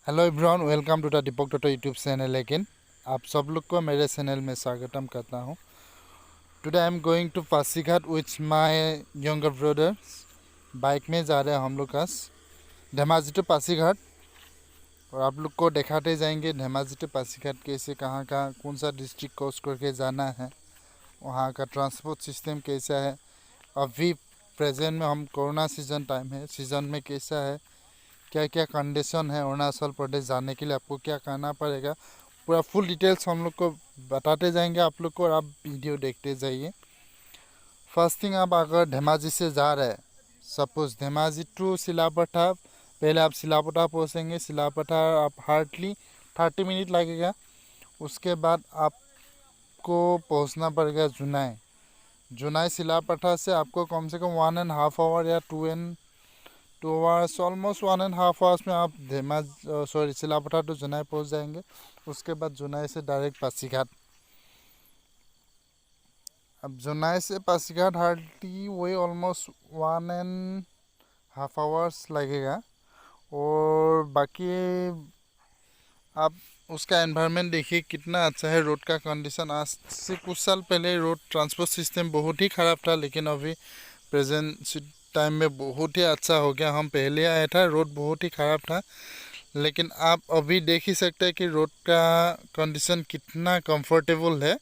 Hello everyone, welcome to the Deepak dot YouTube channel. लेकिन आप सब लोग को मेरे चैनल में स्वागतम करता हूँ। Today I am going to Pasighat with my younger brothers. Bike में जा रहे हैं हम लोग आज धेमाजी टू पासीघाट, और आप लोग को दिखाते जाएंगे धेमाजी टू पासीघाट कैसे, कहाँ कहाँ, कौन सा डिस्ट्रिक्ट क्रॉस करके जाना है, वहाँ का ट्रांसपोर्ट सिस्टम कैसा है। अभी प्रेजेंट में हम कोरोना सीज़न टाइम है, सीज़न में कैसा है, क्या क्या कंडीशन है अरुणाचल प्रदेश जाने के लिए, आपको क्या करना पड़ेगा, पूरा फुल डिटेल्स हम लोग को बताते जाएंगे आप लोग को, और आप वीडियो देखते जाइए। फर्स्ट थिंग, आप अगर धेमाजी से जा रहे हैं, सपोज धेमाजी टू सिलापट्टा, पहले आप सिलापट्टा पहुँचेंगे। सिलापट्टा आप हार्डली 30 मिनट लगेगा। उसके बाद आपको पहुँचना पड़ेगा जुनाई। जुनाई सिलापट्टा से आपको कम से कम 1.5 आवर या 2 आवर्स, ऑलमोस्ट 1.5 आवर्स में आप सिलापट्टा टू जुनाई पहुंच जाएंगे। उसके बाद जुनाई से डायरेक्ट पासीघाट। अब जुनाई से पासीघाट हार्डली वही ऑलमोस्ट 1.5 आवर्स लगेगा। और बाकी आप उसका एनवायरनमेंट देखिए कितना अच्छा है। रोड का कंडीशन, आज से कुछ साल पहले रोड ट्रांसपोर्ट सिस्टम बहुत ही ख़राब था, लेकिन अभी प्रेजेंट टाइम में बहुत ही अच्छा हो गया। हम पहले आया था, रोड बहुत ही ख़राब था, लेकिन आप अभी देख ही सकते हैं कि रोड का कंडीशन कितना कंफर्टेबल है।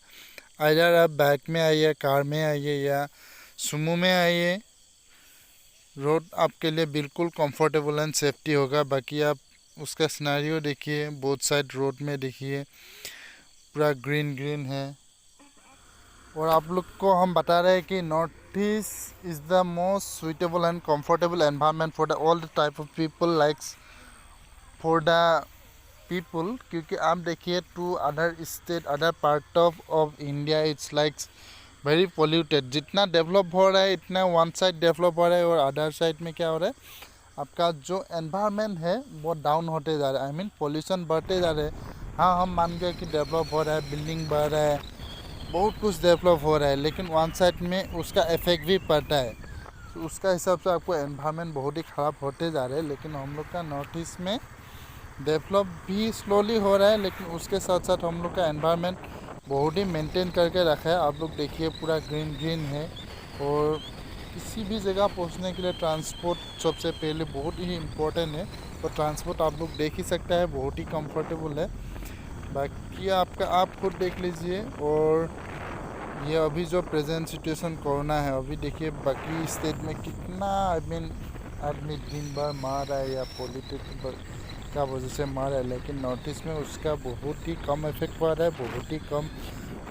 अगर आप बाइक में आइए, कार में आइए या सुमो में आइए, रोड आपके लिए बिल्कुल कंफर्टेबल एंड सेफ्टी होगा। बाकी आप उसका सिनेरियो देखिए, बोथ साइड रोड में देखिए पूरा ग्रीन ग्रीन है। और आप लोग को हम बता रहे हैं कि north east is the most suitable and comfortable environment for the all the type of people, likes for the people. क्योंकि आप देखिए to other state, other part of India, it's like very polluted. जितना develop हो रहा है इतना one side develop हो रहा है, और अदर साइड में क्या हो रहा है, आपका जो एनवायरनमेंट है वो डाउन होते जा रहा है। आई मीन पोल्यूशन बढ़ते जा रहे हैं। हाँ, हम मान गए कि डेवलप हो रहा है, बिल्डिंग बढ़ रहा है, बहुत कुछ डेवलप हो रहा है, लेकिन वन साइड में उसका इफेक्ट भी पड़ता है। तो उसका हिसाब से आपको एनवायरनमेंट बहुत ही ख़राब होते जा रहे हैं। लेकिन हम लोग का नॉर्थ ईस्ट में डेवलप भी स्लोली हो रहा है, लेकिन उसके साथ साथ हम लोग का एनवायरनमेंट बहुत ही मेंटेन करके रखा है। आप लोग देखिए पूरा ग्रीन ग्रीन है। और किसी भी जगह पहुंचने के लिए ट्रांसपोर्ट सबसे पहले बहुत ही इम्पोर्टेंट है। तो ट्रांसपोर्ट आप लोग देख ही सकते हैं, बहुत ही कंफर्टेबल है। बाकी आपका आप खुद देख लीजिए। और ये अभी जो प्रेजेंट सिचुएशन कोरोना है, अभी देखिए बाकी स्टेट में कितना आदमी दिन भर मार रहा है या पॉलिटिक का वजह से मार रहा है, लेकिन नॉर्थ ईस्ट में उसका बहुत ही कम इफेक्ट पड़ रहा है, बहुत ही कम।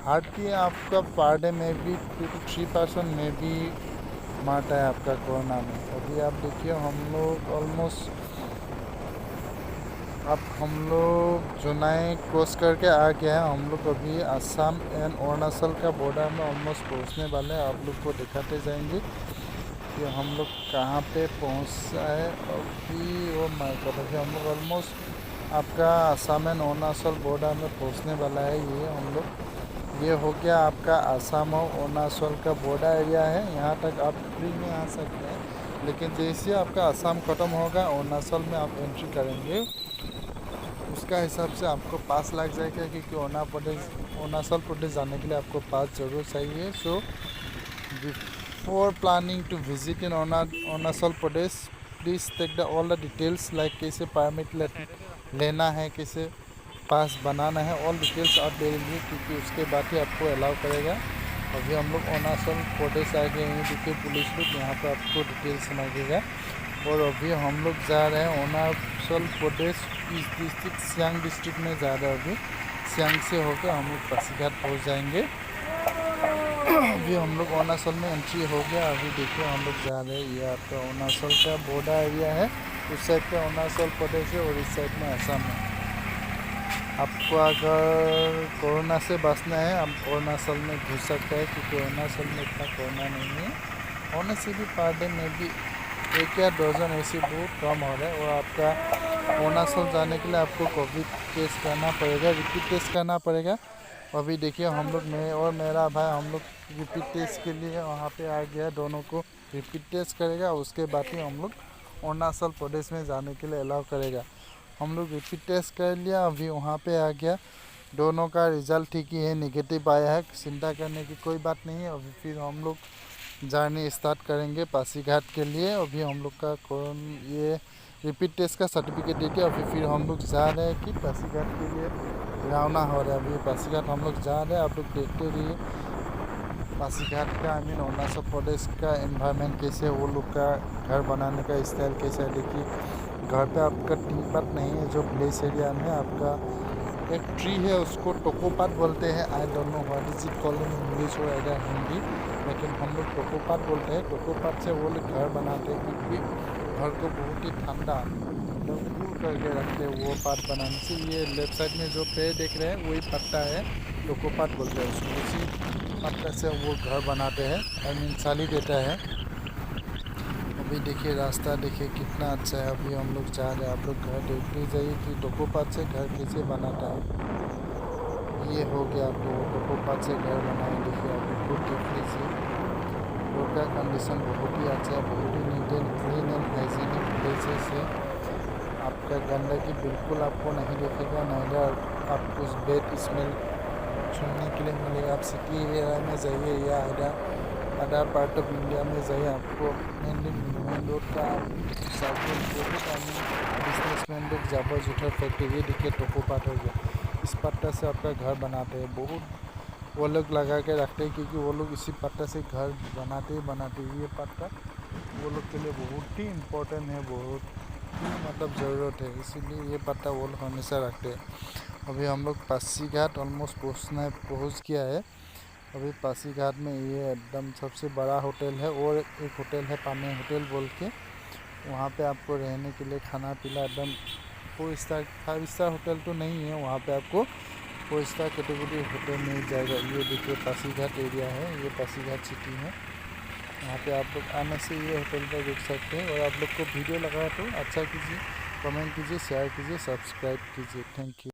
हार्डली आपका पर डे में भी 2 to 3% में भी मारता है आपका कोरोना में। अभी आप देखिए हम लोग ऑलमोस्ट, अब हम लोग जुनाई क्रॉस करके आ गया है। हम लोग अभी असम एंड अरुणाचल का बॉर्डर में ऑलमोस्ट पहुंचने वाले हैं। आप लोग को दिखाते जाएंगे कि हम लोग कहाँ पे पहुँचा है अभी। वो अभी हम लोग ऑलमोस्ट आपका असम एंड अरुणाचल बॉर्डर में पहुँचने वाला है। ये हम लोग, ये हो गया आपका असम और अरुणाचल का बॉर्डर एरिया है। यहाँ तक आप फ्री में आ सकते हैं, लेकिन जैसे आपका असम ख़त्म होगा, अरुणाचल में आप एंट्री करेंगे, उसका हिसाब से आपको पास लग जाएगा। क्योंकि अरुणाचल प्रदेश जाने के लिए आपको पास ज़रूर चाहिए। So before planning to visit in Arunachal Pradesh, please take the all the details, like कैसे परमिट लेना है, कैसे पास बनाना है, ऑल डिटेल्स आप दे देंगे, क्योंकि उसके बाद ही आपको अलाउ करेगा। अभी हम लोग अरुणाचल प्रदेश आ गए हैं, देखिए पुलिस लोग यहाँ पर आपको डिटेल्स मांगेगा। और अभी हम लोग जा रहे हैं अरुणाचल प्रदेश इस डिस्ट्रिक्ट, सियांग डिस्ट्रिक्ट में जा रहे हैं। अभी सियांग से होकर हम लोग पासीघाट पहुँच जाएंगे। अभी हम लोग अरुणाचल में एंट्री हो गया। अभी देखिए हम लोग जा रहे हैं, ये आपका अरुणाचल का बॉर्डर एरिया है। उस साइड पे अरुणाचल प्रदेश है और इस साइड में असम है। आपको अगर कोरोना से बचना है, आप अरुणाचल में घुस सकते हैं, क्योंकि अरुणाचल में इतना कोरोना नहीं है। होने से भी पर डे में भी 1 या 2 जन ऐसे बहुत कम हो रहा है। और आपका अरुणाचल जाने के लिए आपको कोविड टेस्ट करना पड़ेगा, रिपीट टेस्ट करना पड़ेगा। अभी देखिए हम लोग, मैं और मेरा भाई, हम लोग रिपीट टेस्ट के लिए वहाँ पे आ गया। दोनों को रिपीट टेस्ट करेगा, उसके बाद ही हम लोग अरुणाचल प्रदेश में जाने के लिए अलाउ करेगा। हम लोग रिपीट टेस्ट कर लिया, अभी वहाँ पे आ गया, दोनों का रिज़ल्ट ठीक ही है, नेगेटिव आया है, चिंता करने की कोई बात नहीं है। अभी फिर हम लोग जर्नी स्टार्ट करेंगे पासीघाट के लिए। अभी हम लोग का ये रिपीट टेस्ट का सर्टिफिकेट दे दिया। अभी फिर हम लोग जा रहे हैं कि पासीघाट के लिए रवाना हो रहा है। अभी पासीघाट हम लोग जा रहे हैं, आप लोग देखते रहिए पासीघाट का अरुणाचल प्रदेश का एनवायरनमेंट कैसे, वो लोग का घर बनाने का स्टाइल कैसा है। देखिए घर पे आपका टी पाट नहीं है, जो विलेज एरिया में आपका एक ट्री है, उसको टोकोपाट बोलते हैं। I don't know what is it called in English और अदर हिंदी, लेकिन हम लोग टोकोपाट बोलते हैं। टोकोपाट से वो लोग घर बनाते हैं, क्योंकि घर को बहुत ही ठंडा कूल करके रखते हैं वो पाट बनाने से। ये लेफ्ट साइड में जो पेड़ देख रहे हैं वही पत्ता है, टोकोपाट बोलते हैं उसको। उसी पत्ता से वो घर बनाते हैं, आई मीन छाली देता है। अभी देखिए रास्ता देखिए कितना अच्छा है। अभी हम लोग जा रहे हैं, आप लोग घर देखते जाइए कि टोकोपाट से घर कैसे बनाता है। ये हो गया, आपको टोकोपाट से घर बनाए। देखिए आप खुद देख लीजिए, रोड का कंडीशन बहुत ही अच्छा है, बहुत ही neat and clean and hygienic places है। आपका गंदगी बिल्कुल आपको नहीं दिखेगा, नहीं आपको बैड स्मेल सुनने के लिए मिलेगा। आप सिटी एरिया में जाइए या अदर पार्ट ऑफ इंडिया में जाइए, आपको मेनली मेन रोड का बिजनेसमैन लोग जाबर जुटर फैक्ट्री दिखे टोकोपाट हो गया। इस पत्ता से आपका घर बनाते हैं, बहुत वो लोग लगा के रखते हैं, क्योंकि वो लोग इसी पत्ता से घर बनाते ये पत्ता वो लोग के लिए बहुत ही इम्पोर्टेंट है, बहुत ही मतलब ज़रूरत है, इसीलिए ये पत्ता वो लोग हमेशा रखते हैं। अभी हम लोग पासीघाट ऑलमोस्ट पहुँच गया है। अभी पासीघाट में ये एकदम सबसे बड़ा होटल है, और एक होटल है पामे होटल बोल के, वहाँ पे आपको रहने के लिए खाना पीना एकदम 5 स्टार होटल तो नहीं है, वहाँ पे आपको 4 स्टार कैटेगरी होटल मिल जाएगा। ये देखिए पासीघाट एरिया है, ये पासीघाट सिटी है, यहाँ पे आप लोग आने से ये होटल पर रुक सकते हैं। और आप लोग को वीडियो लगा तो अच्छा कीजिए, कमेंट कीजिए, शेयर कीजिए, सब्सक्राइब कीजिए। Thank you.